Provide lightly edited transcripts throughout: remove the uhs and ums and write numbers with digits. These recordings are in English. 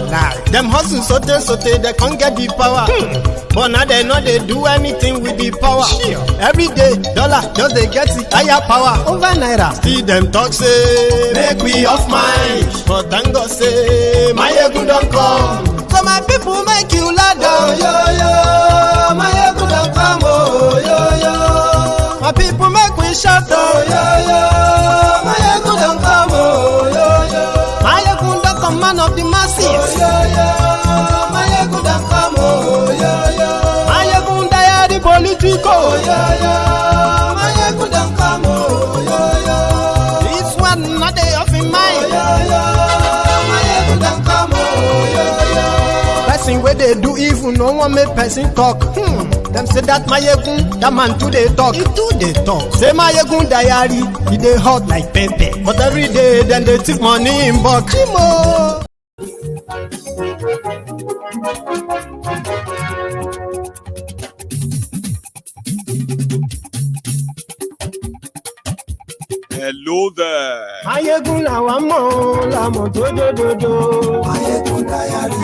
Nah, them hustle sote, they can't get the power. But now they know they do anything with the power. Every day, dollar, just they get the higher power. Over naira, still them talk say, make we off mind. But thank God say, my ego don't come. So my people make you ladder. Oh, yo, yo, my ego don't come. Oh, yo, yo. My people make we shout. Oh, yo, yo, my ego don't come. Oh, yo, yo. My ego don't come, man of the masses. Oh, yo, yo, my ego don't come. Oh, yo, yo. My ego diary politico. Oh, yo, yo. My ego don't come. Oh, yo, yo. This one not day off in mind. Oh, yo, yo. My ego don't come. Oh, yo, yo. Person where they do evil, no one make person talk. Them say that Mayegun, that man too they talk. He too they talk. Say Mayegun diary, he dey hot like pepper. But every day, then they take money in bulk. Chimo. Hello there. Mayegun la wa mo, la mo do do do do. Mayegun diary,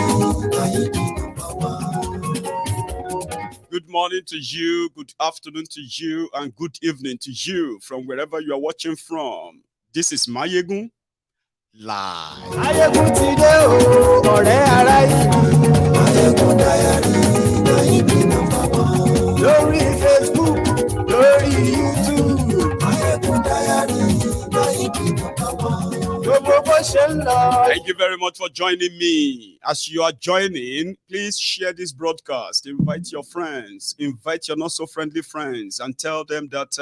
Good morning to you, good afternoon to you, and good evening to you from wherever you are watching from. This is Mayegun Live. Mayegun ti dé o, ọ̀rẹ́ ara yìí. Mayegun diary, lórí Facebook, lórí YouTube. Mayegun diary, Thank you very much for joining me. As you are joining, please share this broadcast. Invite your friends, invite your not so friendly friends, and tell them that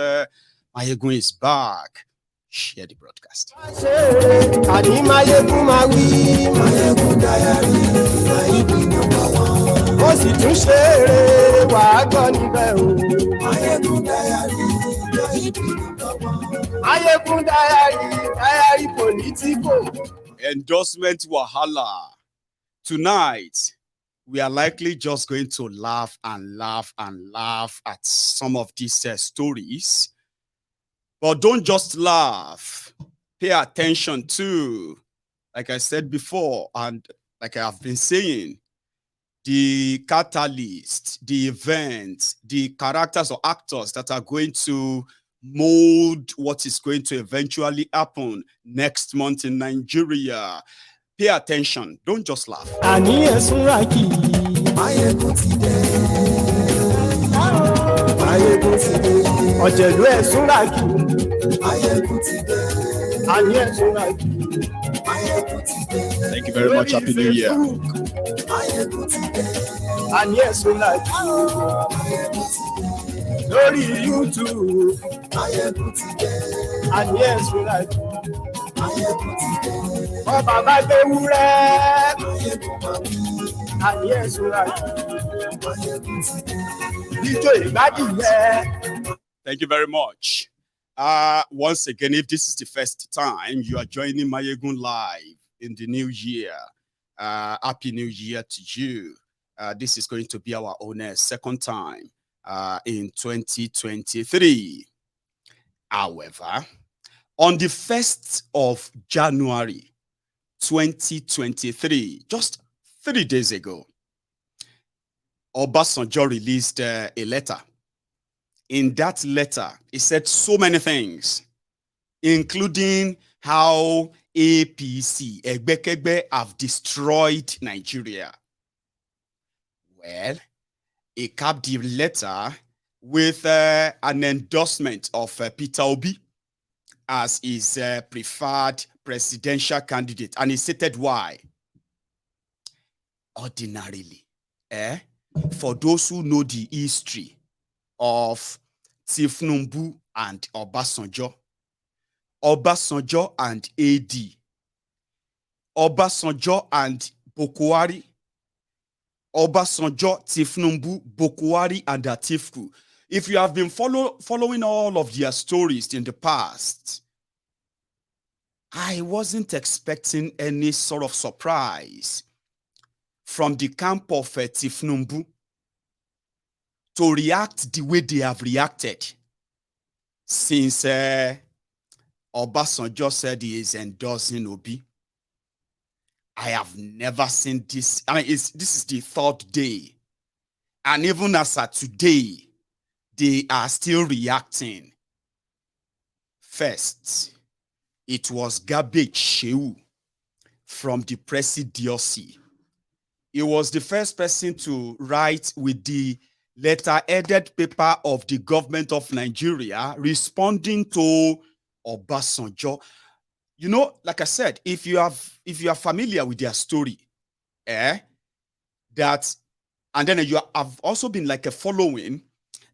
Mayegun is back. Share the broadcast. Endorsement wahala. Tonight, we are likely just going to laugh and laugh and laugh at some of these stories. But don't just laugh. Pay attention to, like I said before, and like I have been saying, the catalyst, the events, the characters or actors that are going to mold what is going to eventually happen next month in Nigeria. Pay attention. Don't just laugh. Thank you very much. Happy New Year. Lórí YouTube, and yes, we like. Ọba bá gbé wúrẹ́, and yes, we like. Ijó ìgbádìyẹ. Thank you very much. Once again, if this is the first time you are joining Mayegun Live in the new year, Happy New Year to you. This is going to be our own second time in 2023. However, on the 1st of January 2023, just 3 days ago, Obasanjo released a letter. In that letter, he said so many things, including how APC, Egbekegbe, have destroyed Nigeria. Well, he capped the letter with an endorsement of Peter Obi as his preferred presidential candidate. And he stated why. Ordinarily, for those who know the history of Tinubu and Obasanjo and AD, Obasanjo and Buhari, Obasanjo, Tinubu, Buhari, and Atiku. If you have been following all of their stories in the past, I wasn't expecting any sort of surprise from the camp of Tinubu to react the way they have reacted since Obasanjo said he is endorsing Obi. I have never seen this. I mean, this is the third day. And even as at today, they are still reacting. First, it was garbage Sheu from the presidency. He was the first person to write with the letter-headed paper of the government of Nigeria responding to Obasanjo. You know, like I said, if you are familiar with their story, that, and then you have also been like a following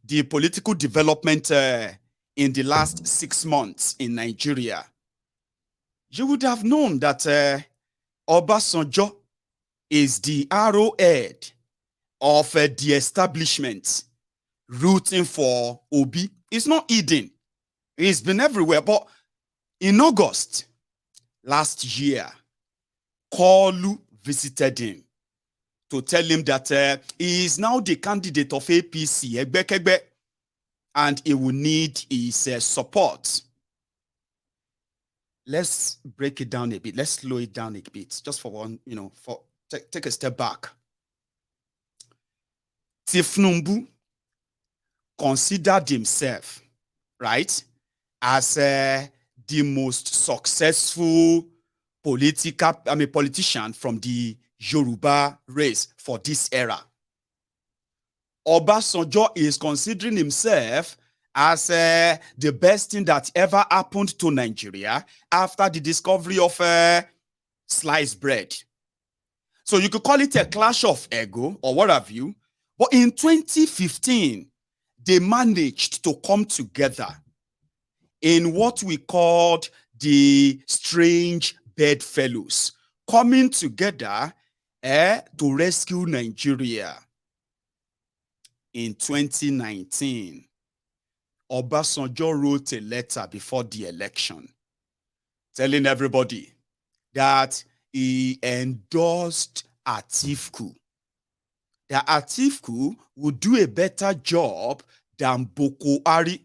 the political development in the last 6 months in Nigeria, you would have known that Obasanjo is the arrowhead of the establishment rooting for Obi. It's not hidden. He's been everywhere. But in August last year, Kalu visited him to tell him that he is now the candidate of APC, and he will need his support. Let's break it down a bit. Let's slow it down a bit, just for one, take a step back. Tinubu considered himself, right, as the most successful politician from the Yoruba race for this era. Obasanjo is considering himself as the best thing that ever happened to Nigeria after the discovery of sliced bread. So you could call it a clash of ego or what have you. But in 2015, they managed to come together in what we called the strange bedfellows, coming together to rescue Nigeria. In 2019, Obasanjo wrote a letter before the election telling everybody that he endorsed Atiku. That Atiku would do a better job than Buhari.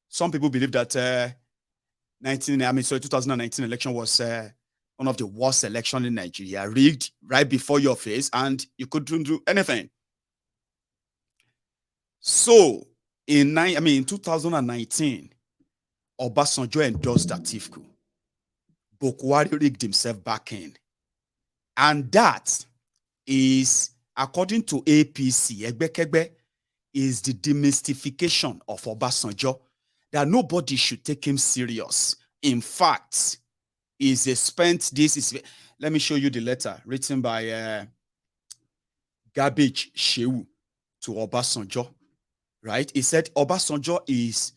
Some people believe that 2019 election was one of the worst elections in Nigeria, rigged right before your face, and you couldn't do anything. So in 2019, Obasanjo endorsed Atiku. Buhari rigged himself back in. And that is, according to APC, is the demystification of Obasanjo, that nobody should take him serious. In fact, let me show you the letter written by Garbage Sheu to Obasanjo, right? He said Obasanjo is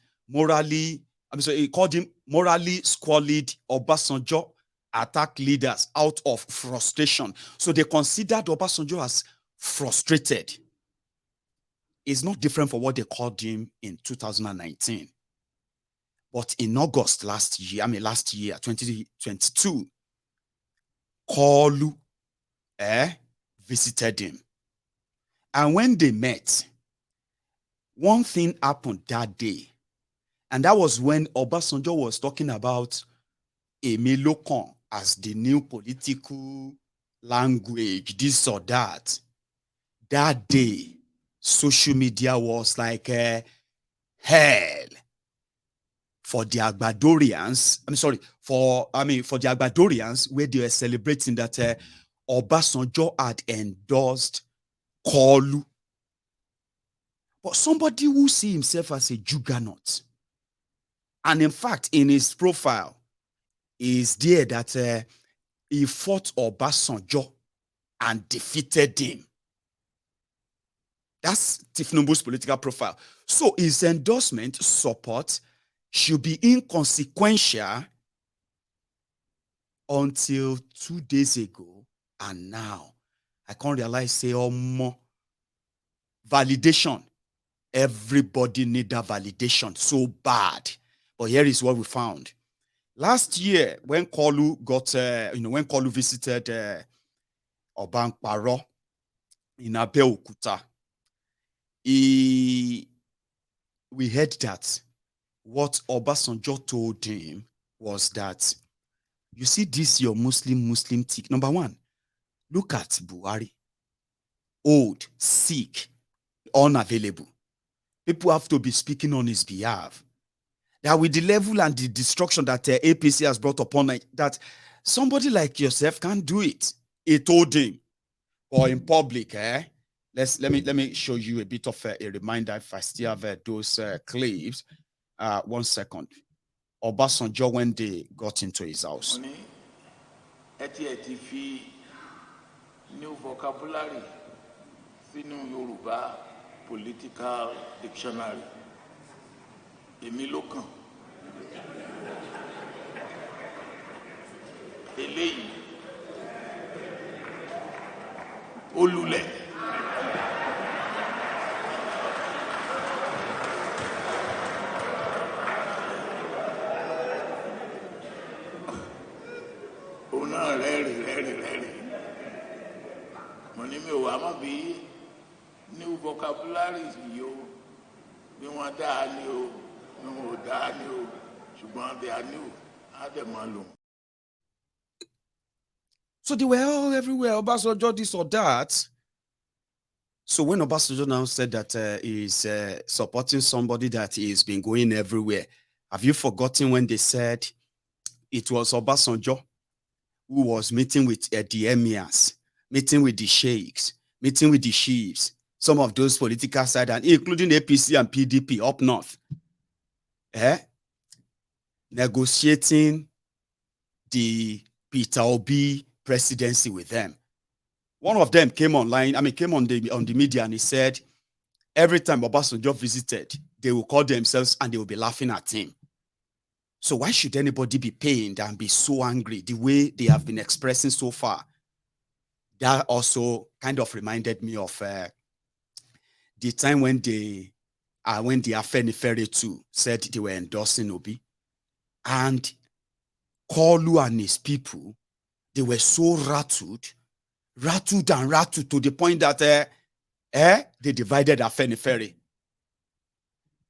he called him morally squalid. Obasanjo attack leaders out of frustration. So they considered Obasanjo as frustrated. It's not different from what they called him in 2019. But in August last year, 2022, Kalu visited him. And when they met, one thing happened that day. And that was when Obasanjo was talking about Emilokan as the new political language, this or that. That day, social media was like hell for the Agbadorians. For the Agbadorians, where they were celebrating that Obasanjo had endorsed Kalu. But somebody who sees himself as a juggernaut, and in fact, in his profile, is there that he fought Obasanjo and defeated him. That's Tinubu's political profile. So his endorsement support should be inconsequential until 2 days ago. And now, I can't realize, say, more validation. Everybody need that validation so bad. But here is what we found. Last year, when Kalu visited Obankparo in Abeokuta, we heard that what Obasanjo told him was that You see this your Muslim tick. Number one, look at Buhari. Old, sick, unavailable. People have to be speaking on his behalf. That with the level and the destruction that APC has brought upon it, that somebody like yourself can't do it. He told him, or in public, let me show you a bit of a reminder if I still have those clips. 1 second. Obasanjo, when they got into his house. New vocabulary, new Yoruba political dictionary. Èmi ló kàn. Eléyìí olùlẹ̀. Òun náà rẹ́rìn. Mo ní mi ò wá mọ̀ bí new vocabulary yìí o bí wọ́n dá ní o bí wọ́n ò dá ní o ṣùgbọ́n they are new á dẹ̀ máa lò. So they were all everywhere. Obasanjo this or that. So when Obasanjo now said that he's supporting somebody that he's been going everywhere, have you forgotten when they said it was Obasanjo who was meeting with the emirs, meeting with the sheikhs, meeting with the chiefs, some of those political side, and including APC and PDP up north, negotiating the Peter Obi presidency with them. One of them came online, came on the media, and he said every time Obasanjo visited, they will call themselves and they will be laughing at him. So why should anybody be pained and be so angry the way they have been expressing so far? That also kind of reminded me of the time when the Afenifere too said they were endorsing Obi, and Kolu and his people, they were so rattled to the point that they divided Afenifere.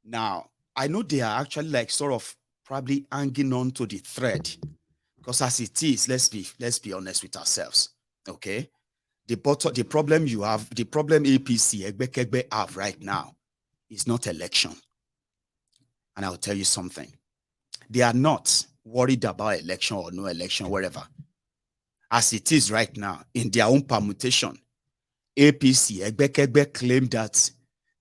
Now, I know they are actually like sort of probably hanging on to the thread, because as it is, let's be honest with ourselves, okay? The problem you have, the problem APC Egbekegbe have right now is not election. And I'll tell you something. They are not worried about election or no election, wherever. As it is right now, in their own permutation, APC Egbekegbe claim that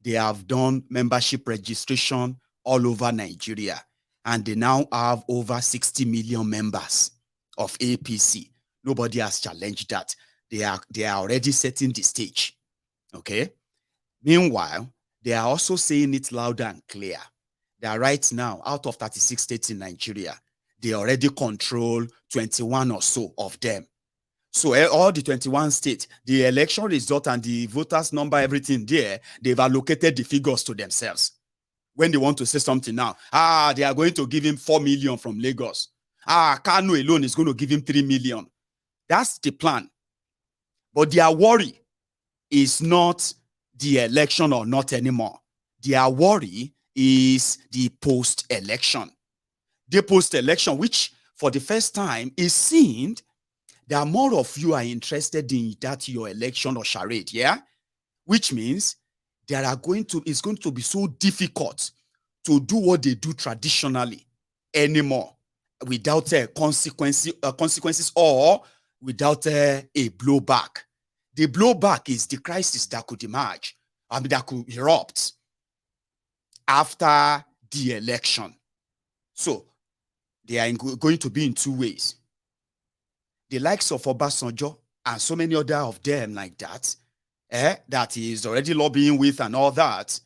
they have done membership registration all over Nigeria, and they now have over 60 million members of APC. Nobody has challenged that. They are already setting the stage. Okay. Meanwhile, they are also saying it loud and clear that right now, out of 36 states in Nigeria, they already control 21 or so of them. So all the 21 states, the election result and the voters number, everything there, they've allocated the figures to themselves. When they want to say something now, they are going to give him 4 million from Lagos. Kano alone is going to give him 3 million. That's the plan. But their worry is not the election or not anymore. Their worry is the post-election. The post-election, which for the first time is seen that more of you are interested in that your election or charade, yeah? Which means it's going to be so difficult to do what they do traditionally anymore without consequences or without a blowback. The blowback is the crisis that could emerge, that could erupt after the election. So they are going to be in two ways. The likes of Obasanjo and so many other of them like that, that he is already lobbying with and all that.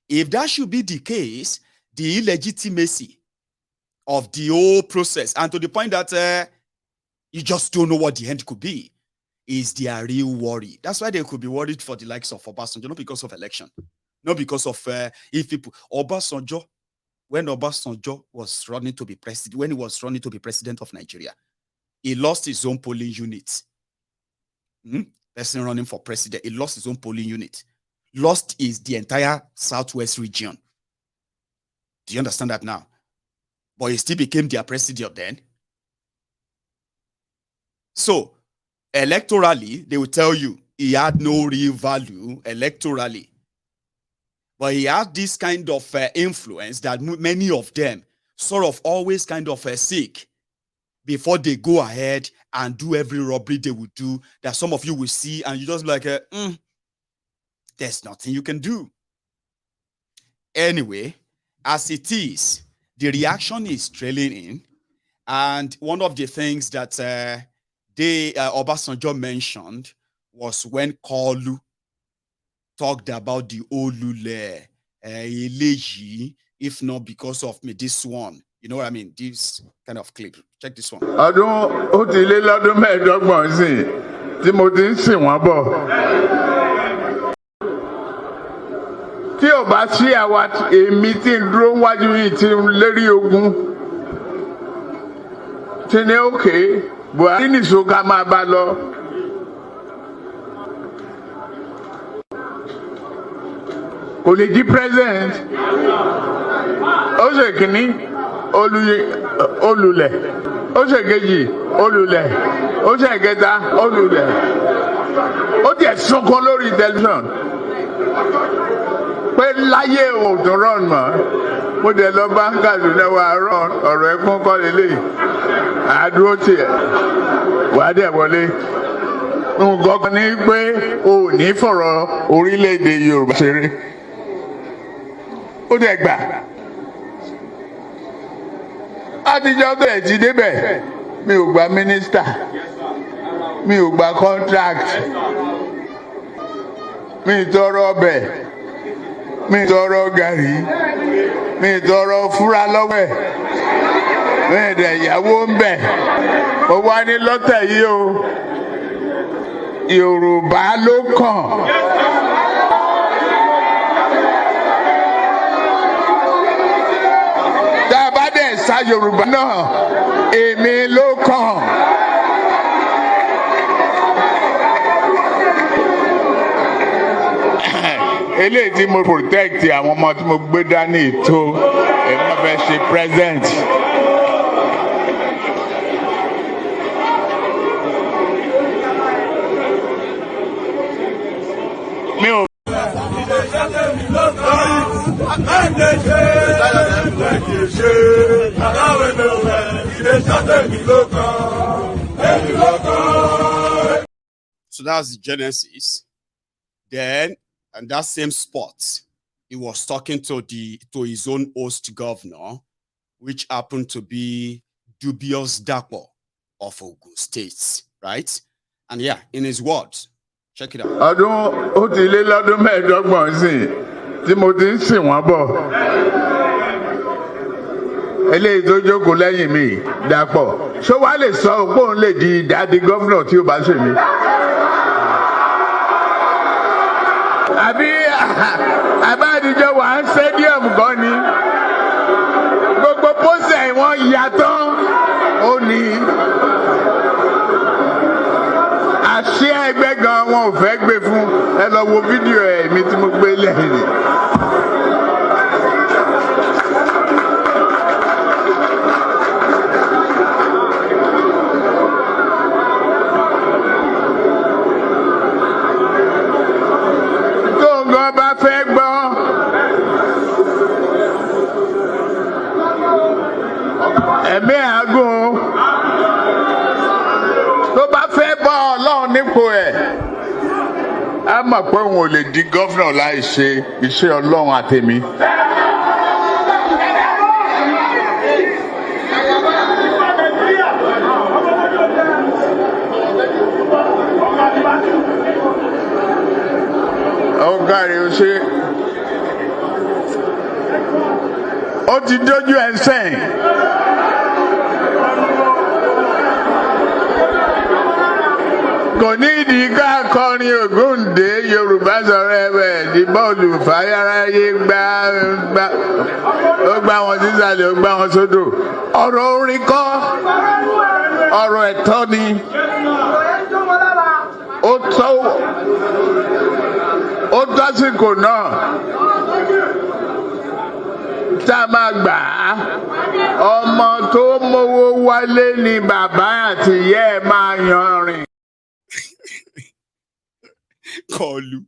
If that should be the case, the illegitimacy of the whole process, and to the point that you just don't know what the end could be, is their real worry. That's why they could be worried for the likes of Obasanjo, not because of election, not because of if people. Obasanjo, when Obasanjo was running to be president, when he was running to be president of Nigeria, he lost his own polling unit. Person running for president, he lost his own polling unit. Lost is the entire southwest region. Do you understand that now? But he still became their president then. So electorally, they will tell you he had no real value electorally. But he had this kind of influence that many of them sort of always kind of seek before they go ahead and do every robbery they would do, that some of you will see and you just like, there's nothing you can do. Anyway, as it is, the reaction is trailing in. And one of the things that Obasanjo mentioned was when Kalu talked about the Olule, if not because of me, this one. You know what I mean? This kind of clip. Check this one. Ọdún ó ti lé lọ́dún mẹ́ẹ̀ẹ́dọ́gbọ̀n sí tí mo ti ń sìn wọ́n bọ̀. Tí ò bá sí àwa èmi tí ń dúró wájú yìí tí ń lérí ogun. Tí ní òkè Buhari nìṣó ká máa bá lọ. Kò lè di president. Ó ṣe kìíní. Olùlẹ̀, ó ṣe kejì olùlẹ̀, ó ṣe kẹta olùlẹ̀, ó tiẹ̀ sunkún lórí tẹlifíṣàn pé láyé òòtún rán mọ́, mo dẹ̀ lọ bá Kaduna wa rán ọ̀rọ̀ ẹ̀kún kọ́ lélẹ̀ àdúró tiẹ̀ wàá dẹ̀ wọlé. Nǹkan ní pé o ò ní fọ̀rọ̀ orílẹ̀-èdè Yorùbá ṣeré, ó dẹ̀ gbà. Àtijọ́ tó ẹ̀ ti débẹ̀ mi ò gba mínísítà, mi ò gba contract, mi tọrọ ọbẹ̀, mi tọrọ gàrí, mi tọrọ fúra lọ́wọ́ ẹ̀, mi dẹ̀ ìyàwó ń bẹ̀. Mo wá ní lọ́tẹ̀ yìí o, Yorùbá ló kàn. Sa Yorùbá náà èmi ló kàn. Eléyìí tí mo protect àwọn ọmọ tí mo gbé dání ètò èmi náà fẹ́ ṣe present. Mi ò. So that's the genesis. Then, and that same spot, he was talking to his own host governor, which happened to be Dubious Dapo of Ogun State, right? And yeah, in his words, check it out. Ọdún ó ti lé lọ́dún mẹ́ẹ̀ẹ́dọ́gbọ̀n sí tí mo ti ń sìn wọ́n bọ̀. Eléyìí tó jókòó lẹ́yìn mi Dàpọ̀. Ṣé wàá lè sọ pé òun lè di ìdádì gómìnà tí ó bá ṣe mí? Àbí àbádìjọ wà ń stadium gan ni? Gbogbo pósẹ̀ wọn yàtọ̀ ó ní. Àṣé ẹgbẹ́ gan wọn ò fẹ́ gbé fún ẹ lọ wo fídíò ẹ̀ mi tí mo gbé lẹ́yìn. Ẹ̀mí àgùn tó bá fẹ́ bọ́ Ọlọ́run nípò ẹ̀ á mọ̀ pé òun ò lè di gọ́fìnà láì ṣe iṣẹ́ Ọlọ́run àtèmi. Ọ̀gáre ó ṣe ó ti dójú ẹ̀ sẹ́yìn. Kò ní ìdí ká kọrin Ògúndé Yorùbá sọ̀rọ̀ ẹ̀wẹ̀ ní bọ́ọ̀lù fàyàráyé ó gbá wọn sísàlẹ̀ ó gbá wọn sódò. Ọ̀rọ̀ orin kọ́, ọ̀rọ̀ ẹ̀tọ́ ni. Ó tásìkò náà tá a máa gbà á. Ọmọ tó mówó wálé ni bàbá àti ìyá ẹ̀ máa yanrìn. Kolu.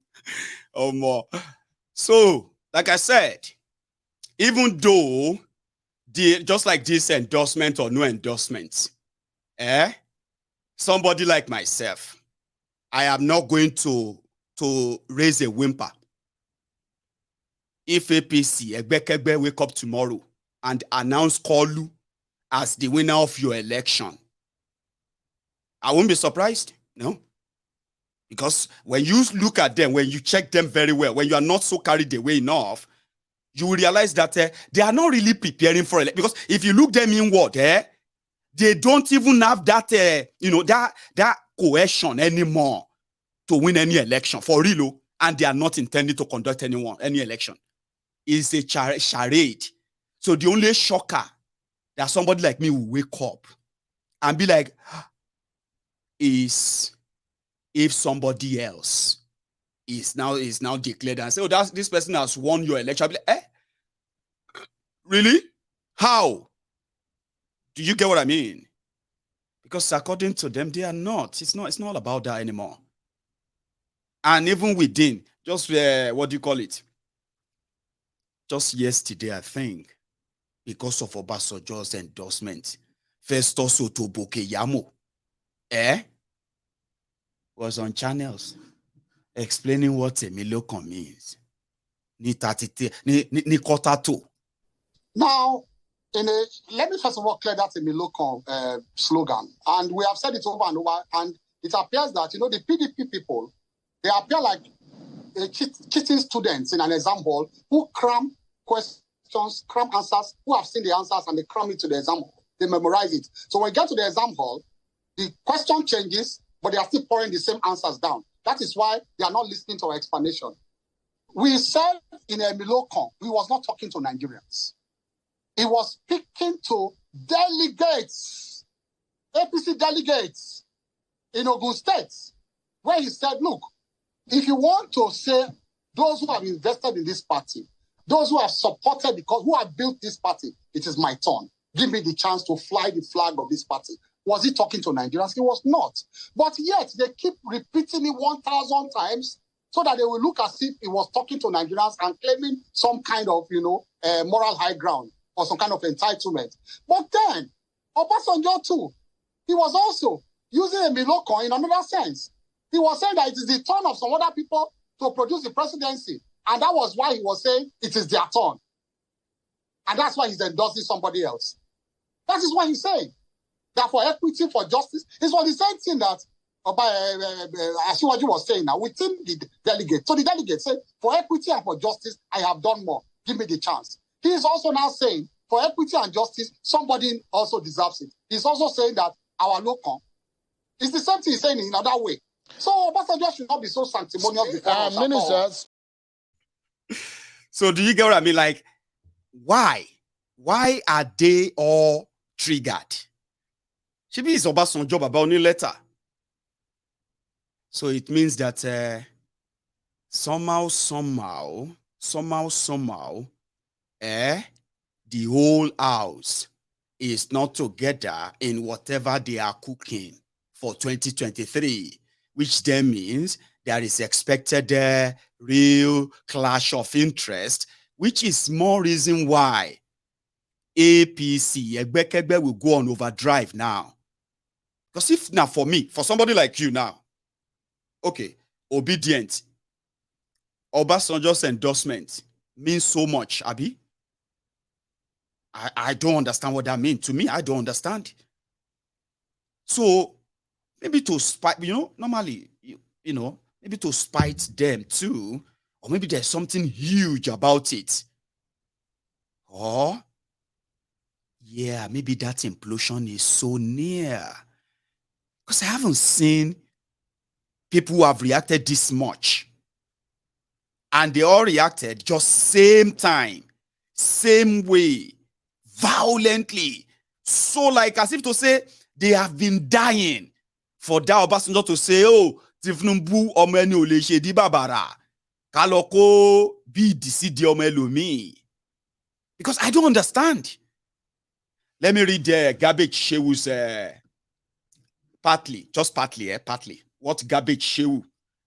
So, like I said, even though just like this endorsement or no endorsement, somebody like myself, I am not going to raise a whimper. If APC, Egbekegbe, wake up tomorrow and announce Kolu as the winner of your election, I won't be surprised, no? Because when you look at them, when you check them very well, when you are not so carried away enough, you will realize that they are not really preparing for it. Because if you look them inward, they don't even have that, that cohesion anymore to win any election for real, and they are not intending to conduct any election. It's a charade. So the only shocker that somebody like me will wake up and be like, is if somebody else is now declared and say, oh, this person has won your election. I'll be like, really? How? Do you get what I mean? Because according to them, they are not. It's not about that anymore. And even within, just what do you call it? Just yesterday, I think, because of Obasanjo's endorsement, Festus Otoboke Yamo, was on channels explaining what a milocon means. Ni quarter to. Now, let me first of all clear that a milocon slogan, and we have said it over and over, and it appears that the PDP people, they appear like cheating students in an exam hall who cram questions, cram answers, who have seen the answers and they cram it to the exam hall. They memorize it. So when you get to the exam hall, the question changes, but they are still pouring the same answers down. That is why they are not listening to our explanation. We said in a milocon, he was not talking to Nigerians. He was speaking to delegates, APC delegates in Ogun State, where he said, look, if you want to say those who have invested in this party, those who have supported, who have built this party, it is my turn. Give me the chance to fly the flag of this party. Was he talking to Nigerians? He was not. But yet, they keep repeating it 1,000 times so that they will look as if he was talking to Nigerians and claiming some kind of, moral high ground or some kind of entitlement. But then, Obasanjo too, he was also using a milocon in another sense. He was saying that it is the turn of some other people to produce the presidency. And that was why he was saying it is their turn. And that's why he's endorsing somebody else. That is what he's saying. That for equity, for justice, it's for the same thing that Asiwaju was saying now within the delegate. So the delegate said, for equity and for justice, I have done more. Give me the chance. He is also now saying, for equity and justice, somebody also deserves it. He's also saying that our locon is the same thing he's saying in another way. So Obasanjo should not be so sanctimonious before Ministers. So do you get what I mean? Like, why? Why are they all triggered? Maybe it's Obasanjo about only letter. So it means that somehow, the whole house is not together in whatever they are cooking for 2023, which then means there is expected real clash of interest, which is more reason why APC, Egbekegbe, will go on overdrive now. Because if now for me, for somebody like you now, okay, obedient, Obasanjo's endorsement means so much, Abi. I don't understand what that means. To me, I don't understand. So maybe to spite, normally, maybe to spite them too, or maybe there's something huge about it. Or, yeah, maybe that implosion is so near. Because I haven't seen people who have reacted this much. And they all reacted just same time, same way, violently. So like as if to say they have been dying for that Obasanjo to say, oh, Tinubu omeni oleshedi babara. Kaloko bi disidi omelomi. Because I don't understand. Let me read Garbage Sheu's partly, what Garbage Sheu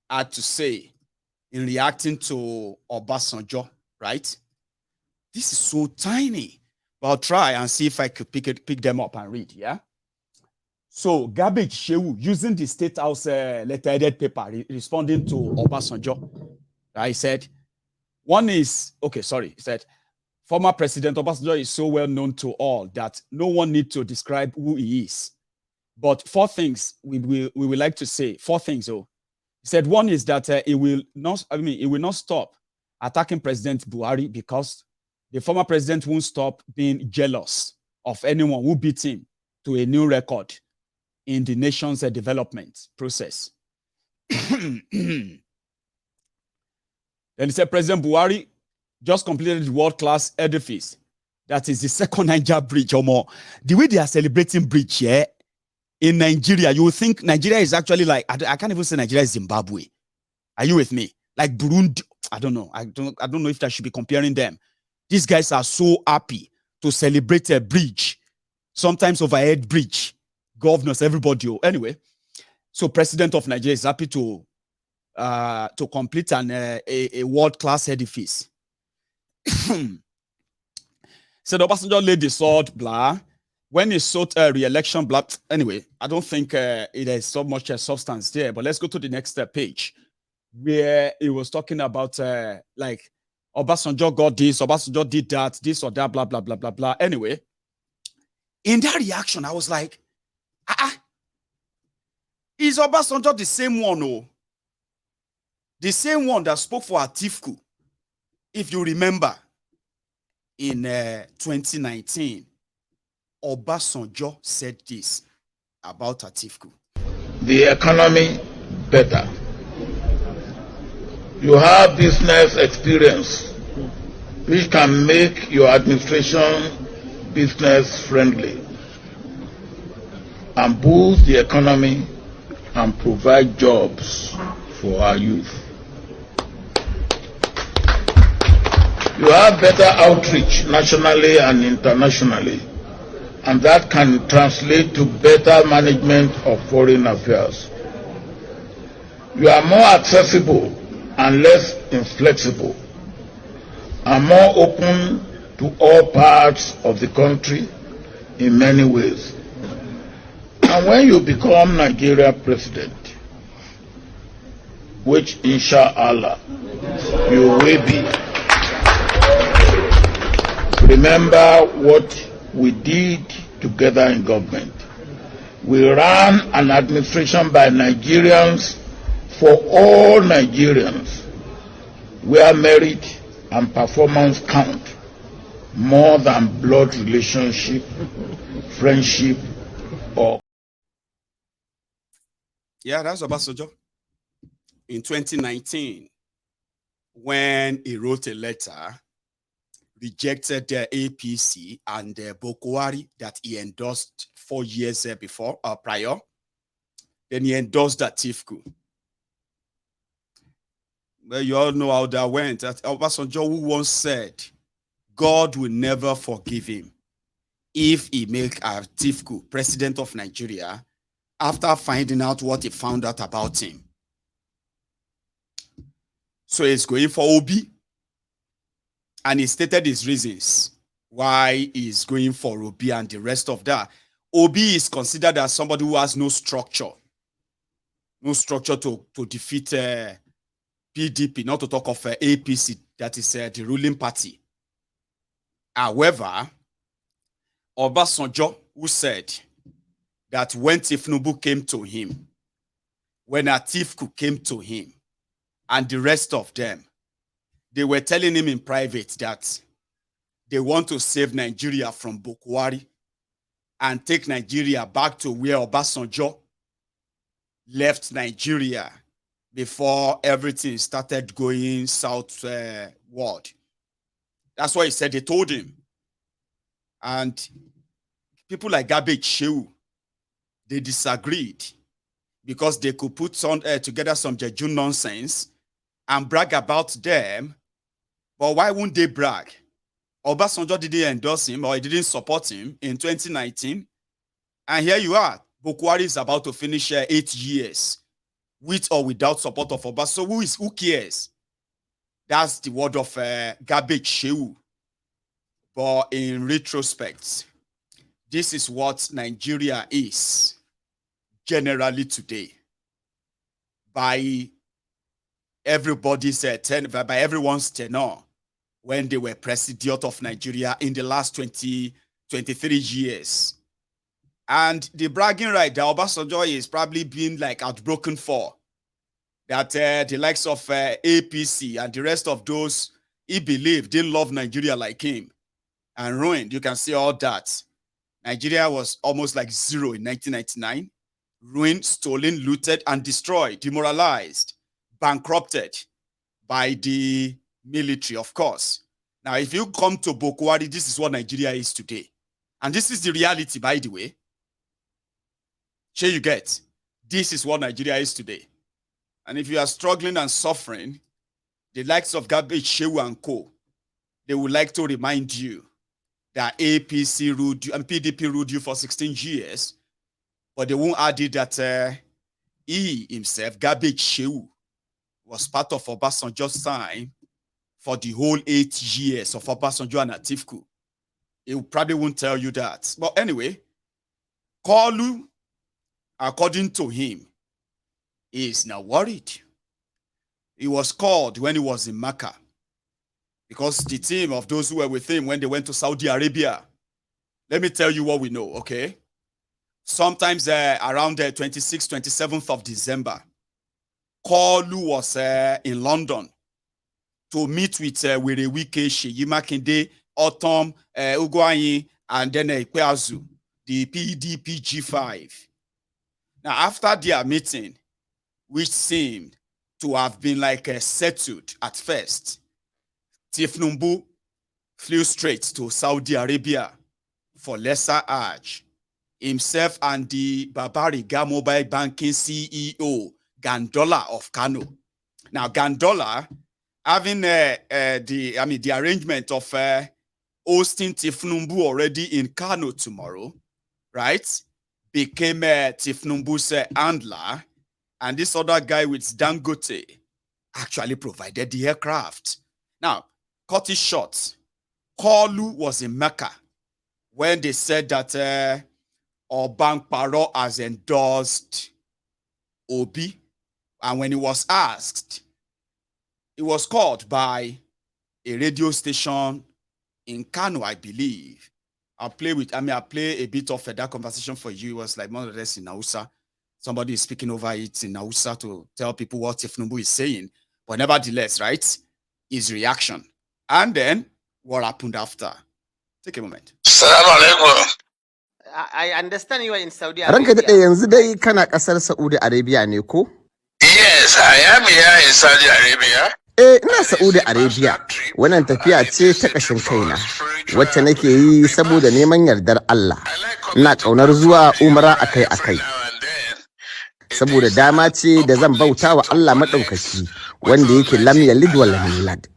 had to say in reacting to Obasanjo, right? This is so tiny, but I'll try and see if I could pick them up and read, yeah? So Garbage Sheu, using the State House letterheaded paper, responding to Obasanjo, he said, he said, former President Obasanjo is so well known to all that no one needs to describe who he is. But 4 things we would like to say. 4 things. He said one is that he will not stop attacking President Buhari because the former president won't stop being jealous of anyone who beat him to a new record in the nation's development process. Then he said President Buhari just completed the world-class edifice. That is the second Niger bridge or more. The way they are celebrating bridge, yeah, in Nigeria, you would think Nigeria is actually like, I can't even say Nigeria is Zimbabwe. Are you with me? Like Burundi, I don't know. I don't know if I should be comparing them. These guys are so happy to celebrate a bridge, sometimes overhead bridge, governors, everybody. Anyway, so President of Nigeria is happy to complete a world-class edifice. Said Obasanjo laid the sword, blah. When he sought re-election, blah. Anyway, I don't think it is so much substance there, but let's go to the next page where he was talking about like Obasanjo got this, Obasanjo did that, this or that, blah, blah, blah, blah, blah. Anyway, in that reaction, I was like, is Obasanjo the same one, oh? The same one that spoke for Atifku, if you remember, in 2019, Obasanjo said this about Atifku. The economy better. You have business experience, which can make your administration business friendly and boost the economy and provide jobs for our youth. You have better outreach nationally and internationally, and that can translate to better management of foreign affairs. You are more accessible and less inflexible, and more open to all parts of the country in many ways. And when you become Nigeria president, which inshallah you will be, remember what we did together in government. We ran an administration by Nigerians for all Nigerians, where merit and performance count more than blood relationship, friendship, or... Yeah, that's Obasanjo. In 2019, when he wrote a letter, rejected the APC and Buhari that he endorsed 4 years prior. Then he endorsed Atifku. Well, you all know how that went. Obasanjo, who once said, God will never forgive him if he make Atifku president of Nigeria after finding out what he found out about him. So he's going for Obi. And he stated his reasons why he's going for Obi and the rest of that. Obi is considered as somebody who has no structure. No structure to defeat PDP, not to talk of APC, that is the ruling party. However, Obasanjo, who said that when Tinubu came to him, when Atifku came to him, and the rest of them, they were telling him in private that they want to save Nigeria from Buhari and take Nigeria back to where Obasanjo left Nigeria before everything started going southward. That's why he said they told him. And people like Garbage Sheu, they disagreed because they could put together some Jeju nonsense and brag about them. But why wouldn't they brag? Obasanjo didn't endorse him or he didn't support him in 2019. And here you are. Buhari is about to finish 8 years with or without support of Obasanjo. Who cares? That's the word of garbage Sheu. But in retrospect, this is what Nigeria is generally today. By everybody's by everyone's tenor when they were president of Nigeria in the last 23 years. And the bragging right that Obasanjo is probably being like outbroken for, that the likes of APC and the rest of those he believed didn't love Nigeria like him and ruined. You can see all that. Nigeria was almost like zero in 1999. Ruined, stolen, looted, and destroyed, demoralized, bankrupted by the military, of course. Now, if you come to Buhari, this is what Nigeria is today. And this is the reality, by the way. Sure you get. This is what Nigeria is today. And if you are struggling and suffering, the likes of Garbage, Sheu and Co., they would like to remind you that APC ruled you and PDP ruled you for 16 years, but they won't argue that he himself, Garbage Sheu, was part of Obasanjo's time for the whole 8 years of Obasanjo and Atifku. He probably won't tell you that. But anyway, Kalu, according to him, is now worried. He was called when he was in Mecca because the team of those who were with him when they went to Saudi Arabia. Let me tell you what we know, okay? Sometimes around the 26th, 27th of December, Kalu was in London to meet with Werewike, Seyi Makinde, Autumn, Ugwanyi, and then Ikpeazu, the PDP G5. Now, after their meeting, which seemed to have been like settled at first, Tinubu flew straight to Saudi Arabia for lesser Hajj. Himself and the Babariga mobile banking CEO, Gandola of Kano. Now, Gandola, having the arrangement of hosting Tinubu already in Kano tomorrow, right, became Tinubu's handler, and this other guy with Dangote actually provided the aircraft. Now, cut it short, Kalu was in Mecca when they said that Obasanjo has endorsed Obi, and when he was asked, he was called by a radio station in Kano, I believe. I'll play a bit of that conversation for you. It was like more or less in Hausa. Somebody is speaking over it in Hausa to tell people what Tinubu is saying. But nevertheless, right, his reaction. And then what happened after. Take a moment. Assalamu alaikum. I understand you are in Saudi Ranka Arabia. daɗe yanzu dai kana ƙasar Saudi Arabia ne ko? Yes, I am here in Saudi Arabia. Ina Saudi Arabia. Wannan tafiya ce ta ƙashin kaina, wacce nake yi saboda neman yardar Allah. Ina ƙaunar zuwa umra akai-akai. Saboda dama ce da zan bauta wa Allah maɗaukaki, wanda yake lam yalid wa lam yulad.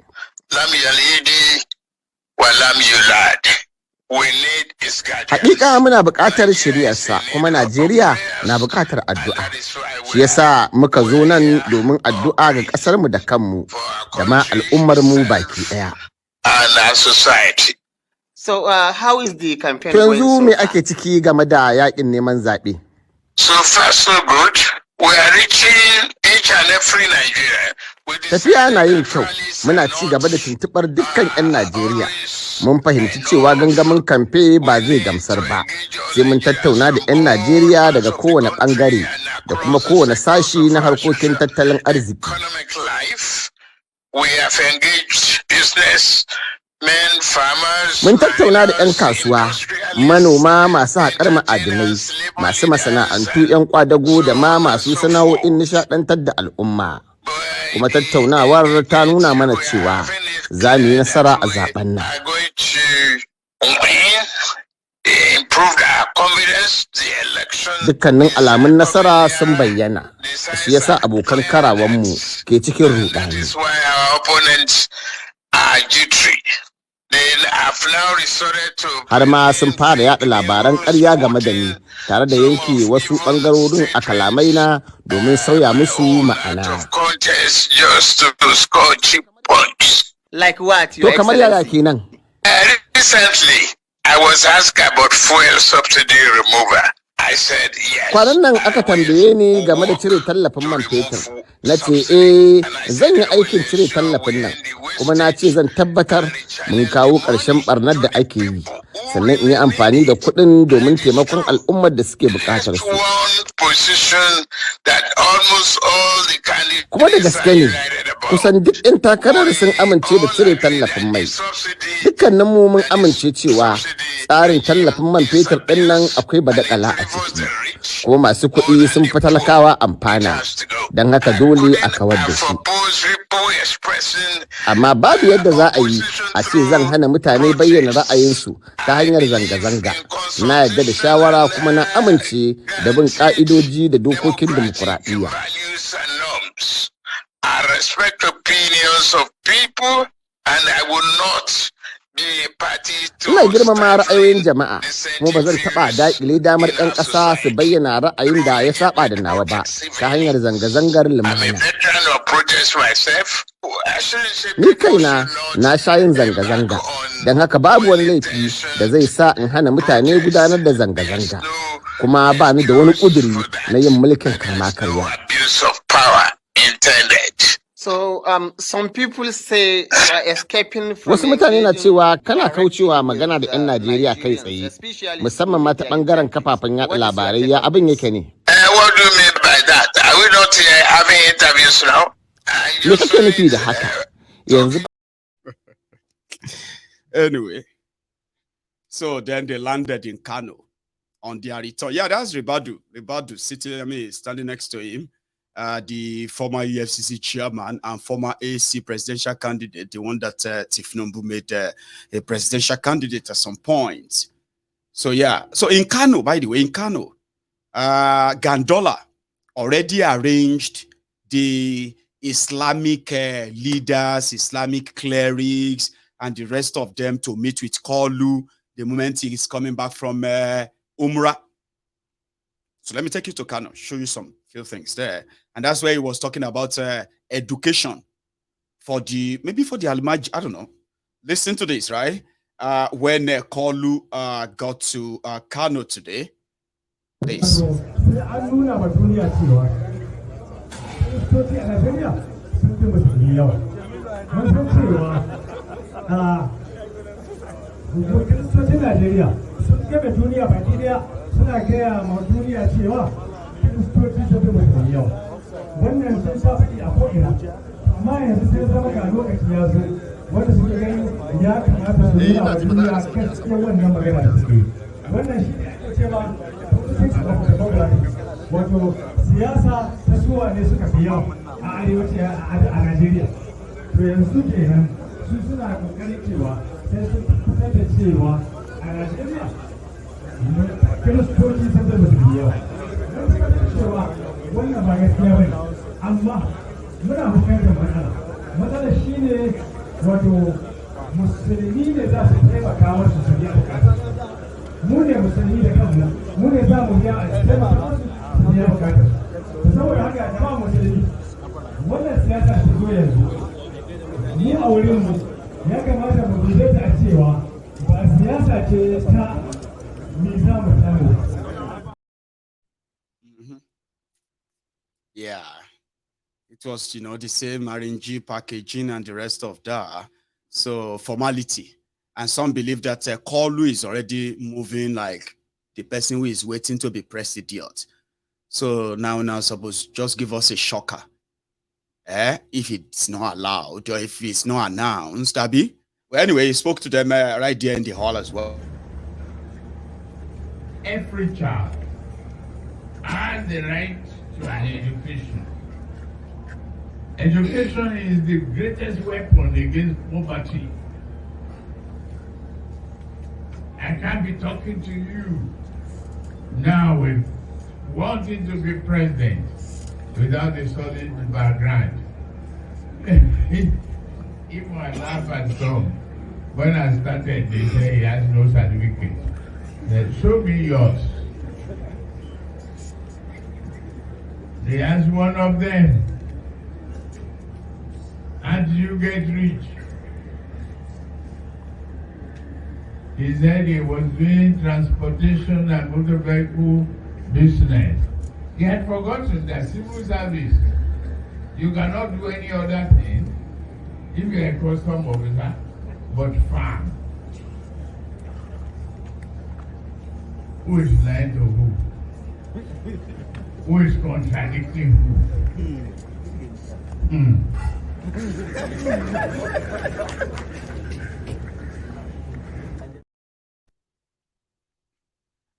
Lam yalidi wa lam yulad. Hakika muna buƙatar shiriyarsa, kuma Najeriya na buƙatar addu'a. Shi yasa muka zo nan domin addu'a ga ƙasarmu da kanmu da ma al'ummarmu baki ɗaya. So how is the campaign To going yanzu so me far? ake ciki game da yaƙin neman zaɓe? So far, so good. We are reaching each and every Nigeria. Tafiya na yin kyau, muna ci gaba da tuntuɓar dukkan 'yan Najeriya. Mun fahimci cewa gangamin kamfe ba zai gamsar ba, sai mun tattauna da 'yan Najeriya daga kowane ɓangare da kuma kowane sashi na harkokin tattalin arziki. Economic life. We have engaged business, men, farmers. Mun tattauna da 'yan kasuwa, manoma, masu haƙar ma'adinai, masu masana'antu, 'yan kwadago da ma masu sana'o'in nishaɗantar da al'umma. Kuma tattaunawar ta nuna mana cewa za mu yi nasara a zaben nan. Dukkanin alamun nasara sun bayyana, shi yasa abokan karawanmu ke cikin rudani. Har ma sun fara yaɗa labaran ƙarya game da ni tare da yanke wasu ɓangarorin a kalamai na domin sauya musu ma'ana. Like what? To kamar yaya kenan? Recently, I was asked about fuel subsidy remover. I said yes. Kwanan nan aka tambaye ni game da cire tallafin man fetur. Na ce zan yi aikin cire tallafin nan, kuma na ce zan tabbatar mun kawo ƙarshen ɓarnar da ake yi, sannan in yi amfani da kuɗin domin taimakon al'ummar da suke buƙatar su. Kuma da gaske ne, kusan duk 'yan takarar sun amince da cire tallafin mai. Dukkanin mu mun amince cewa tsarin tallafin man fetur ɗin nan akwai badakala a ciki, kuma masu kuɗi sun fi talakawa amfana, don haka dole a kawar da shi. Amma babu yadda za a yi a ce zan hana mutane bayyana ra'ayinsu ta hanyar zanga-zanga. Na yarda da shawara kuma na amince da bin ƙa'idoji da dokokin dimokuraɗiyya. I respect opinions of people and I will not be a party to... Ina girmama ra'ayoyin jama'a, kuma ba zan taɓa daƙile damar 'yan ƙasa su bayyana ra'ayin da ya saɓa da nawa ba ta hanyar zanga-zangar lumana. Ni kaina na sha yin zanga-zanga, don haka babu wani laifi da zai sa in hana mutane gudanar da zanga-zanga, kuma ba ni da wani ƙuduri na yin mulkin kama-karya. So, some people say escaping from... Wasu mutane na cewa kana kaucewa magana da 'yan Najeriya kai tsaye, musamman ma ta ɓangaren kafafen yaɗa labarai. Ya abin yake ne? What do you mean by that? Are we not having interviews now? Me kake nufi da haka? Yanzu. Anyway, so then they landed in Kano on their return. Yeah, that's Ribadu. Ribadu sitting, standing next to him. The former EFCC chairman and former AC presidential candidate, the one that Tinubu made a presidential candidate at some point. So yeah, so in Kano, by the way, in Kano, Gandola already arranged the Islamic leaders, Islamic clerics, and the rest of them to meet with Kalu the moment he is coming back from Umrah. So let me take you to Kano, show you some few things there. And that's where he was talking about education for the, maybe for the Almaj, I don't know. Listen to this, right? When Kalu got to Kano today. This. Wannan sun sha faɗi a ko'ina, amma yanzu sai zama ga lokaci ya zo wanda suke gani ya kamata su nuna wa duniya gaskiyar wannan magana da suke yi. Wannan shi ne ake cewa politics of democracy, wato siyasa ta suwa ne suka fi yawa a arewaci a Najeriya. To yanzu kenan su suna kokarin cewa sai sun fitar da cewa a Najeriya kiristoci sun zama su fi yawa. Cewa wannan ba gaskiya bane, amma muna fuskantar matsala shine wato musulmi ne za su taimaka wasu su biya bukata. Mu ne musulmi da kanmu, mu ne za mu biya a taimaka wasu su biya bukata. Saboda haka jama'a musulmi, wannan siyasa ta zo yanzu, ni a wurinmu ya kamata mu dube ta a cewa ba siyasa ce ta me za mu samu. Yeah, it was, the same RNG packaging and the rest of that. So formality. And some believe that Kalu is already moving like the person who is waiting to be president. So now suppose just give us a shocker. If it's not allowed or if it's not announced, Abby. Well, anyway, he spoke to them right there in the hall as well. Every child has the right to an education. Education is the greatest weapon against poverty. I can't be talking to you now with wanting to be president without a solid background. If I laugh at some, When I started, they say he has no certificate. They show me yours. They asked one of them, how did you get rich? He said he was doing transportation and motor vehicle business. He had forgotten that civil service, you cannot do any other thing if you're a custom officer, but farm. Who is lying to who? Who is contradicting who?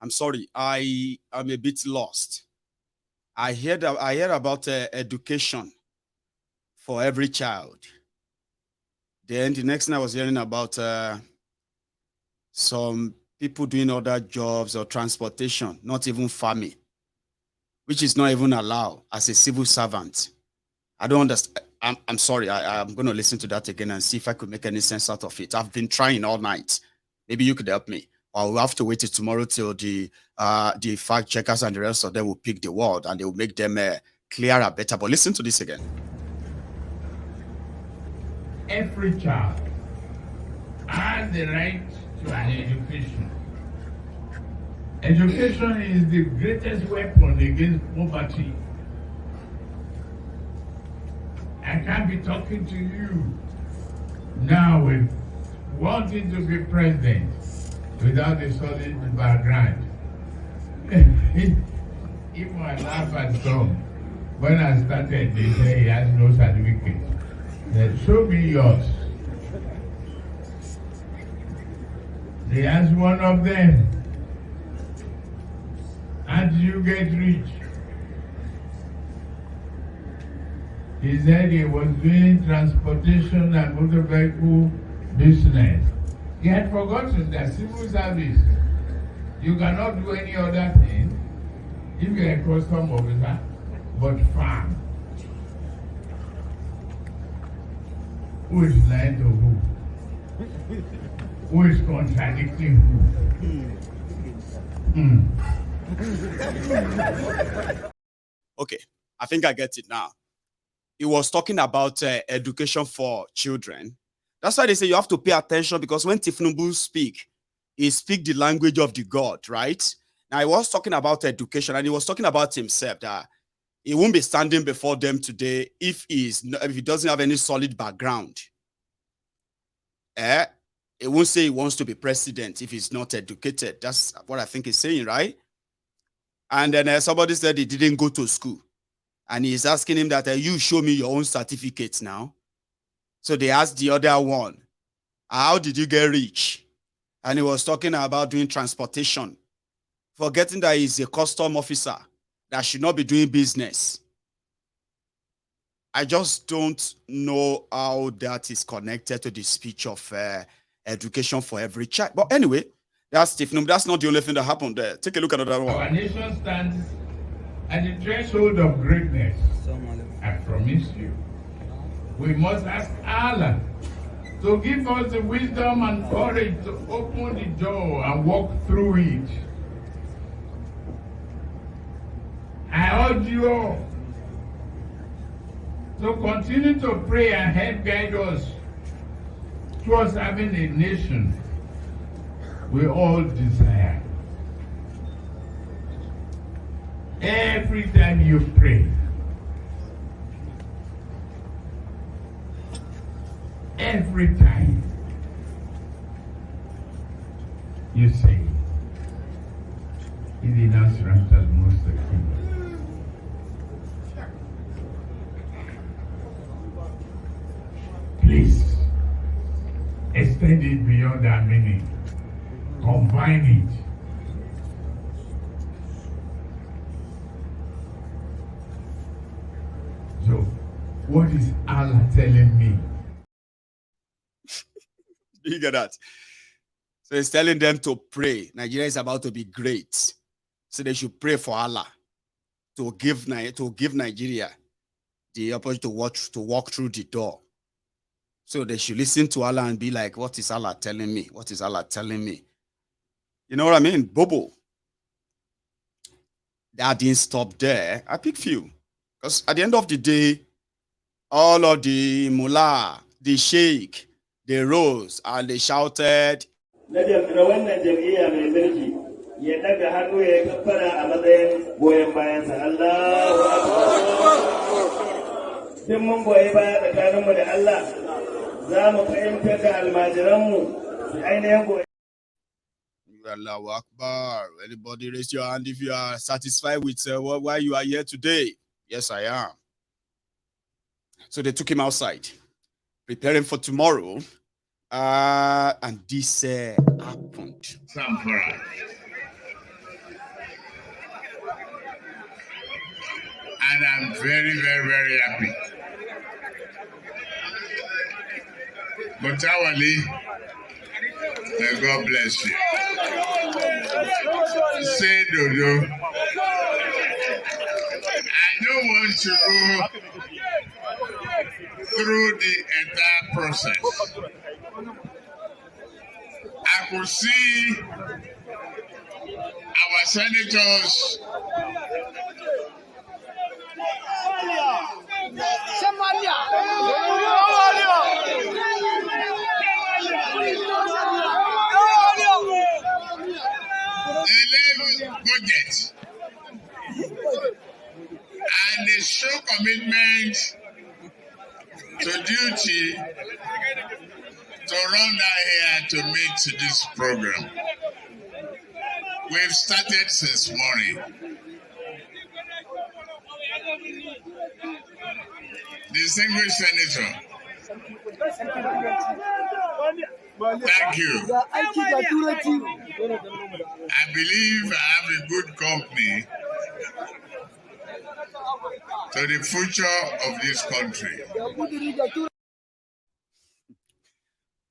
I'm sorry, I am a bit lost. I heard about education for every child. Then the next thing I was hearing about some people doing other jobs or transportation, not even farming, which is not even allowed as a civil servant. I don't understand. I'm sorry. I'm going to listen to that again and see if I could make any sense out of it. I've been trying all night. Maybe you could help me. Or we'll have to wait till tomorrow till the fact checkers and the rest of them will pick the word and they will make them clearer, better. But listen to this again. Every child has the right to an education. Education is the greatest weapon against poverty. I can't be talking to you now with wanting to be president without a solid background. Even my laugh had come. When I started, they say he has no certificate. They show me yours. They asked one of them, how did you get rich? He said he was doing transportation and motor vehicle business. He had forgotten that civil service, you cannot do any other thing if you're a custom officer, but farm. Who is lying to who? Who is contradicting who? Okay, I think I get it now. He was talking about education for children. That's why they say you have to pay attention, because when Tinubu speak, he speak the language of the God, right? Now, he was talking about education, and he was talking about himself, that he won't be standing before them today if he doesn't have any solid background. He won't say he wants to be president if he's not educated. That's what I think he's saying, right? And then somebody said he didn't go to school. And he's asking him that, you show me your own certificates now. So they asked the other one, how did you get rich? And he was talking about doing transportation, forgetting that he's a custom officer that should not be doing business. I just don't know how that is connected to the speech of education for every child. But anyway, that's Tinubu. That's not the only thing that happened there. Take a look at another one. Our nation stands at the threshold of greatness. I promise you. We must ask Allah to give us the wisdom and courage to open the door and walk through it. I urge you all to continue to pray and help guide us towards having a nation we all desire. Every time you pray, every time you say, "Idina Srantal Mustaqim." Please extend it beyond that meaning. Combine it. So, what is Allah telling me? You get that? So he's telling them to pray. Nigeria is about to be great. So they should pray for Allah to give Nigeria the opportunity to walk through the door. So they should listen to Allah and be like, what is Allah telling me? What is Allah telling me? You know what I mean? Bobo. That didn't stop there. I pick few. Because at the end of the day, all of the mullah, the sheikh, they rose and they shouted. ya daga hannu ya kaffara a matsayin goyon bayansa. Allahu Akbar. Duk mun goyi baya tsakaninmu da Allah, za mu fahimtar da almajiranmu su ainihin goyi. Allahu Akbar. Anybody raise your hand if you are satisfied with why you are here today? Yes, I am. So they took him outside, preparing for tomorrow. And this happened. And I'm very, very, very happy. Mutawali, may God bless you. Say Dodo. I don't want to go through the entire process. I could see our senators budget and they show commitment to duty to run down here to meet this program. We've started since morning. Distinguished Senator, thank you. I believe I have a good company to the future of this country.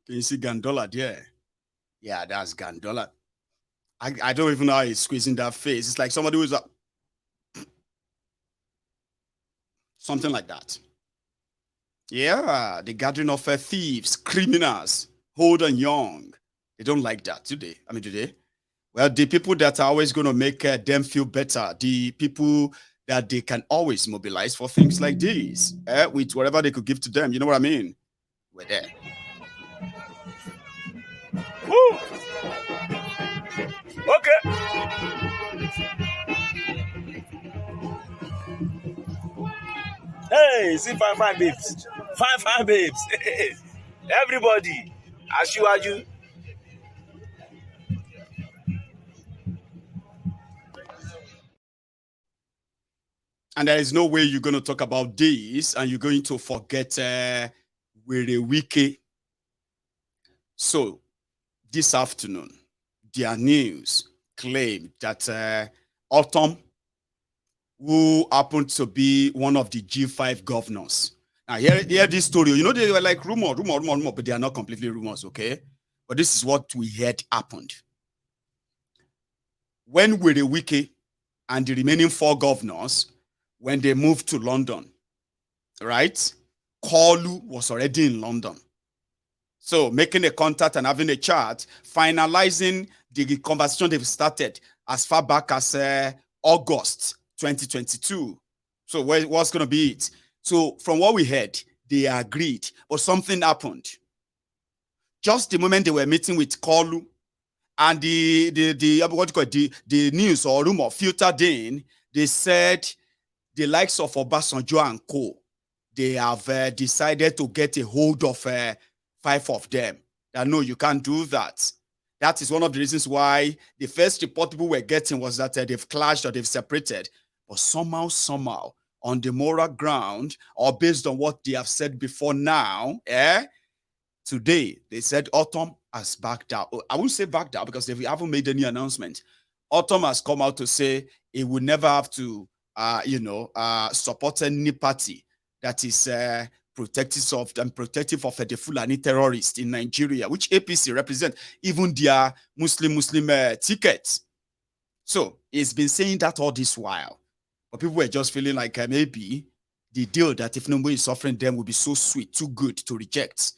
Can you see Gandola there? Yeah, that's Gandola. I don't even know how he's squeezing that face. It's like somebody who's up. Something like that. Yeah, the gathering of thieves, criminals, old and young. They don't like that today. I mean, today. Well, the people that are always going to make them feel better, the people that they can always mobilize for things like this, with whatever they could give to them. You know what I mean? We're there. Woo! Okay. Hey, see fine babes. Fine babes. Everybody, Asiwaju. And there is no way you're going to talk about this and you're going to forget Were Wike. So, this afternoon, their news claimed that Autumn, who happened to be one of the G5 governors. Now, hear this story. You know, they were like rumor, but they are not completely rumors, okay? But this is what we heard happened. When Were Wike and the remaining 4 governors, when they moved to London, right? Kalu was already in London. So making a contact and having a chat, finalizing the conversation they've started as far back as August 2022. So what's going to be it? So from what we heard, they agreed, but something happened. Just the moment they were meeting with Kalu and the news or rumor filtered in, they said the likes of Obasanjo and co, they have decided to get a hold of 5 of them. That no, you can't do that. That is one of the reasons why the first report people were getting was that they've clashed or they've separated. But somehow, on the moral ground, or based on what they have said before now, today, they said Autumn has backed out. I won't say backed out because they haven't made any announcement. Autumn has come out to say it will never have to, support any party that is protective of the Fulani terrorists in Nigeria, which APC represent, even their Muslim tickets. So he's been saying that all this while, but people were just feeling like maybe the deal that if Tinubu is offering them will be so sweet, too good to reject.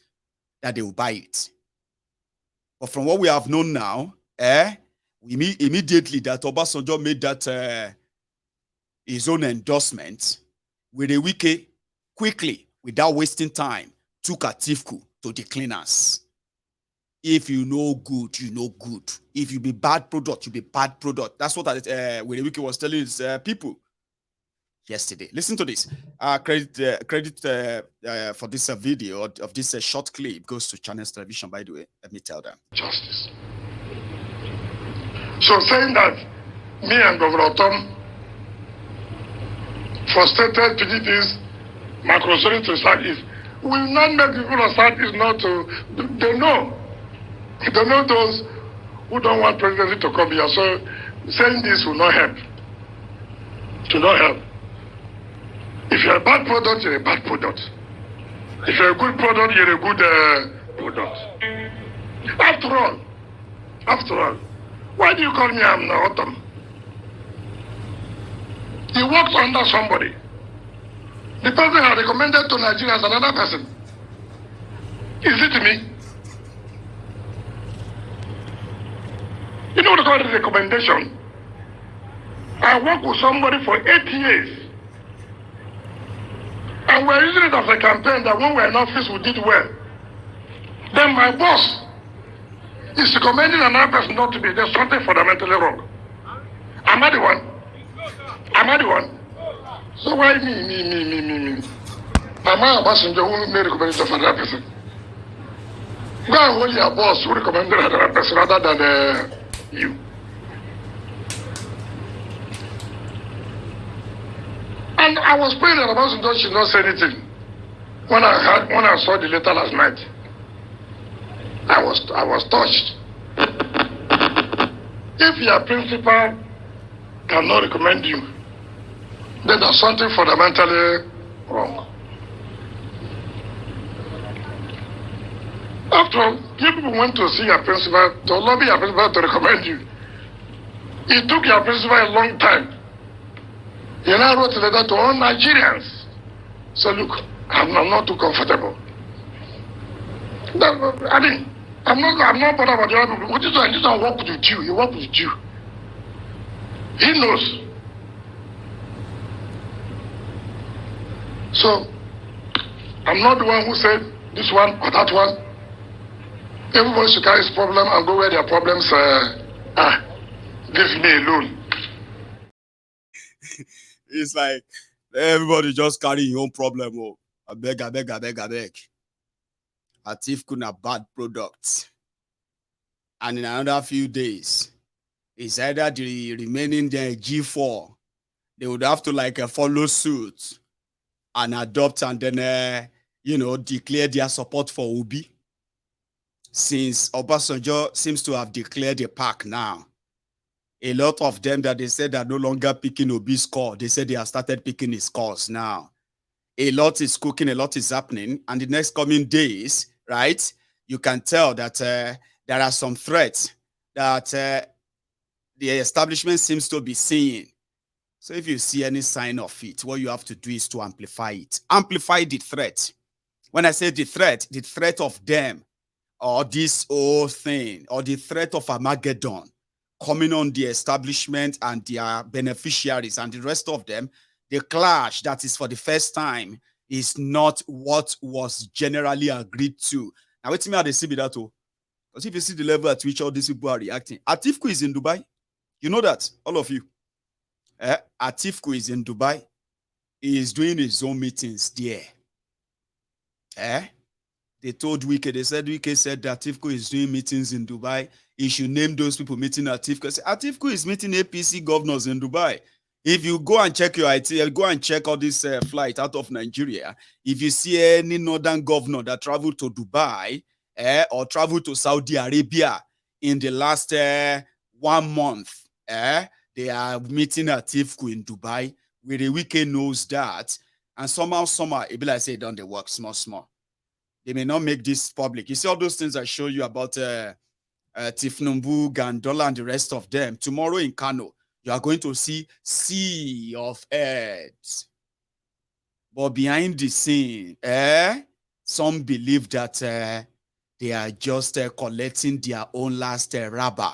that they will buy it. But from what we have known now, immediately that Obasanjo made that his own endorsement, with a wiki quickly, without wasting time, took Atiku to the cleaners. If you know good, you know good. If you be bad product, you be bad product. That's what Wiki was telling his people yesterday. Listen to this. Credit for this video of this short clip goes to Channels Television, by the way. Let me tell them. Justice. So saying that me and Governor Tom frustrated PDP's macroeconomic to Southeast will not make people of Southeast not to. They know those who don't want presidency to come here. So saying this will not help. To not help. If you're a bad product, you're a bad product. If you're a good product, you're a good product. After all, why do you call me Autumn? He works under somebody. The person had recommended to Nigeria as another person. Is it me? You know what they call it, recommendation? I worked with somebody for 8 years. And we're using it as a campaign that when we're in office, we did well. Then my boss is recommending another person not to be. There's something fundamentally wrong. Am I the one? So why me? Am I Obasanjo who made recommendation for that person? Go and hold your boss who recommended another person rather than you. And I was praying that Obasanjo should not say anything. When I saw the letter last night, I was touched. If your principal cannot recommend you, then there's something fundamentally wrong. After all, you people went to see your principal, to lobby your principal to recommend you. It took your principal a long time. He now wrote a letter to all Nigerians. So look, I'm not too comfortable. I mean, I'm not bothered about the other people. What is doing? This don't work with you. You work with you. He knows. So, I'm not the one who said this one or that one. Everybody should carry his problem and go where their problems leave me alone. It's like everybody just carry your own problem. Oh, I beg. Atiku na bad product. And in another few days, it's either the remaining G4, they would have to follow suit and adopt and then, declare their support for Obi. Since Obasanjo seems to have declared a pack now, a lot of them that they said are no longer picking Obi's call, they said they have started picking his calls now. A lot is cooking, a lot is happening. And the next coming days, right, you can tell that there are some threats that the establishment seems to be seeing. So if you see any sign of it, what you have to do is to amplify it. Amplify the threat. When I say the threat of them, or this whole thing, or the threat of Armageddon coming on the establishment and their beneficiaries and the rest of them, the clash that is for the first time is not what was generally agreed to. Now, wait till me how they see me that too. Because if you see the level at which all these people are reacting, Atiku is in Dubai. You know that, all of you. Atiku is in Dubai. He is doing his own meetings there. They told Wike, Wike said that Atiku is doing meetings in Dubai. He should name those people meeting Atiku. Atiku is meeting APC governors in Dubai. If you go and check your IT, go and check all this flight out of Nigeria. If you see any northern governor that traveled to Dubai or traveled to Saudi Arabia in the last 1 month, they are meeting Atiku in Dubai. Where the Wike knows that. And somehow, it be like say, don't they work small. They may not make this public. You see all those things I show you about Tinubu, Gandola, and the rest of them. Tomorrow in Kano, you are going to see sea of heads. But behind the scene, some believe that They are just collecting their own last rubber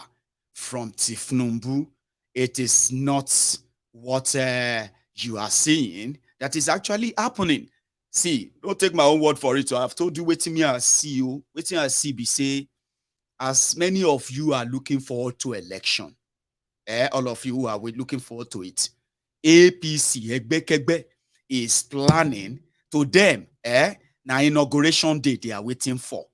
from Tinubu. It is not what you are seeing that is actually happening. See, don't take my own word for it. I've told you waiting me as CEO, waiting as CB say, as many of you are looking forward to election, all of you who are looking forward to it, APC, Egbekegbe, is planning to them, now inauguration day they are waiting for.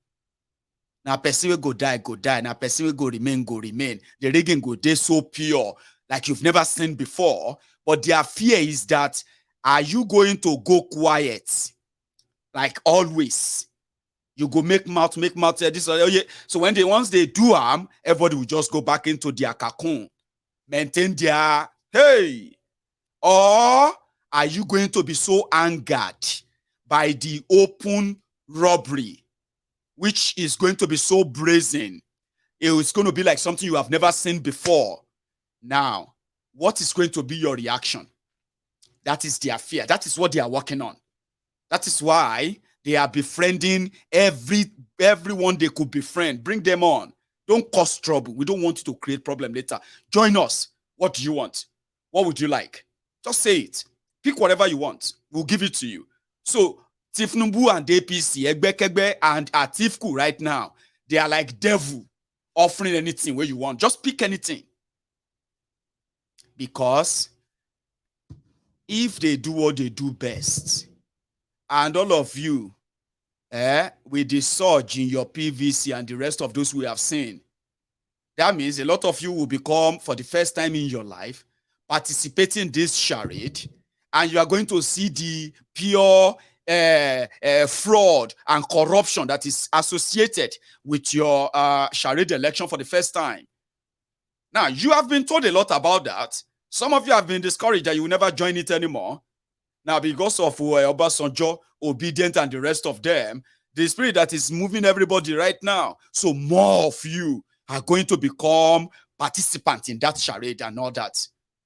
Now person will go die, go die. Now person will go remain, go remain. The rigging go day so pure, like you've never seen before. But their fear is that, are you going to go quiet? Like always. You go make mouth, this or yeah. So once they do everybody will just go back into their cocoon, maintain their hey. Or are you going to be so angered by the open robbery, which is going to be so brazen? It's going to be like something you have never seen before. Now, what is going to be your reaction? That is their fear. That is what they are working on. That is why they are befriending everyone they could befriend. Bring them on. Don't cause trouble. We don't want you to create problem later. Join us. What do you want? What would you like? Just say it. Pick whatever you want. We'll give it to you. So, Tinubu and APC, Egbekegbe and Atifku right now, they are like devil offering anything where you want. Just pick anything. Because if they do what they do best, and all of you, with the surge in your PVC and the rest of those we have seen, that means a lot of you will become, for the first time in your life, participating in this charade, and you are going to see the pure fraud and corruption that is associated with your charade election for the first time. Now, you have been told a lot about that. Some of you have been discouraged that you will never join it anymore. Now, because of Obasanjo, Obedient, and the rest of them, the spirit that is moving everybody right now, so more of you are going to become participants in that charade and all that.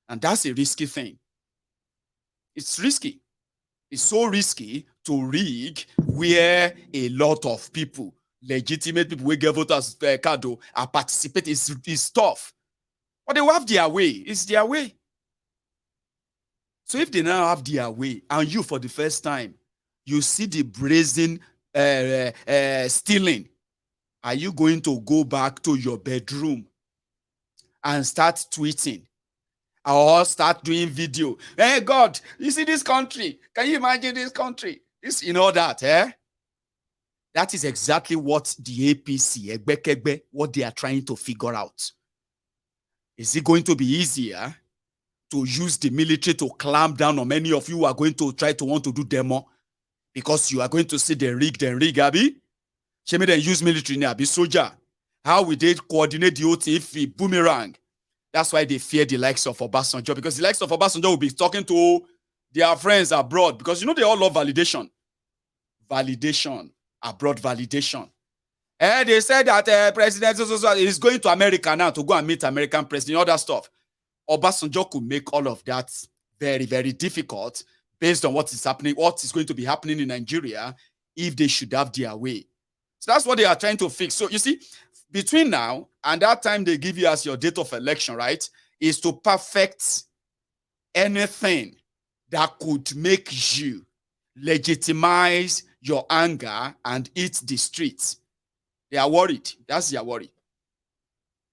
And that's a risky thing. It's risky. It's so risky to rig where a lot of people, legitimate people, we get voters card, are participating. It's tough. But they will have their way. It's their way. So if they now have their way, and you for the first time, you see the brazen stealing, are you going to go back to your bedroom and start tweeting? Or start doing video? Hey God, you see this country? Can you imagine this country? This, you know that, That is exactly what the APC, Egbekegbe, what they are trying to figure out. Is it going to be easier to use the military to clamp down on many of you who are going to try to want to do demo? Because you are going to see the rig, Abi. Shame then use military now, be soldier. How will they coordinate the OT if we boomerang? That's why they fear the likes of Obasanjo, because the likes of Obasanjo will be talking to their friends abroad, because you know they all love validation. Validation, abroad validation. And they said that President is going to America now to go and meet American president, all that stuff. Obasanjo could make all of that very, very difficult based on what is happening, what is going to be happening in Nigeria if they should have their way. So that's what they are trying to fix. So you see, between now and that time they give you as your date of election, right, is to perfect anything that could make you legitimize your anger and eat the streets. They are worried. That's their worry.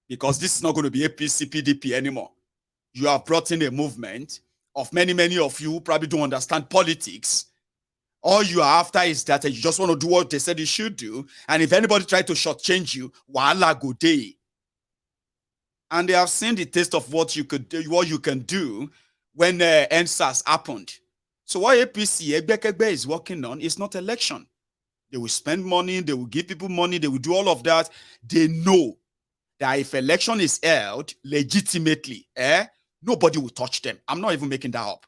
Because this is not going to be APC, PDP anymore. You have brought in a movement of many of you who probably don't understand politics. All you are after is that you just want to do what they said you should do. And if anybody tries to shortchange you, wahala go dey. And they have seen the taste of what you could do, what you can do when NSAS happened. So what APC, Egbekegbe is working on is not election. They will spend money, they will give people money, they will do all of that. They know that if election is held legitimately, nobody will touch them. I'm not even making that up.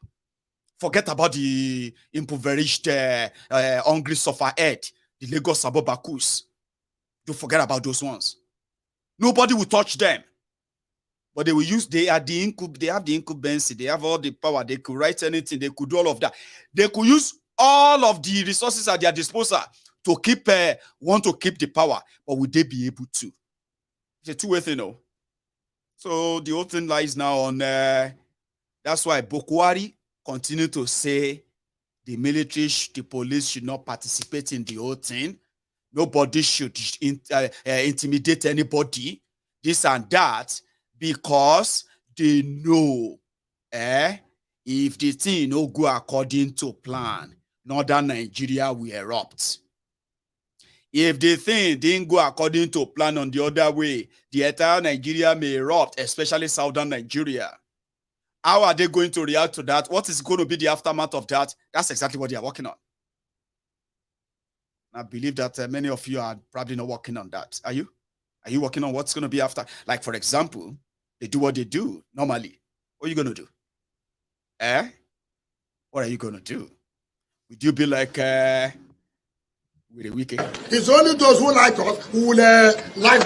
Forget about the impoverished, hungry sufferhead, the Lagos Abobakus. Don't forget about those ones. Nobody will touch them. But they will use, they have the incumbency, they have all the power, they could write anything, they could do all of that. They could use all of the resources at their disposal to keep want to keep the power, but would they be able to? It's a two-way thing, no. So the whole thing lies now on. That's why Buhari continue to say the military, the police should not participate in the whole thing. Nobody should intimidate anybody, this and that, because they know, if the thing no go according to plan, northern Nigeria will erupt. If the thing didn't go according to plan on the other way, the entire Nigeria may erupt, especially southern Nigeria. How are they going to react to that? What is going to be the aftermath of that? That's exactly what they are working on. I believe that many of you are probably not working on that. Are you? Are you working on what's going to be after? Like, for example, they do what they do normally. What are you going to do? What are you going to do? Would you be like with a wicked? It's only those who like us who will like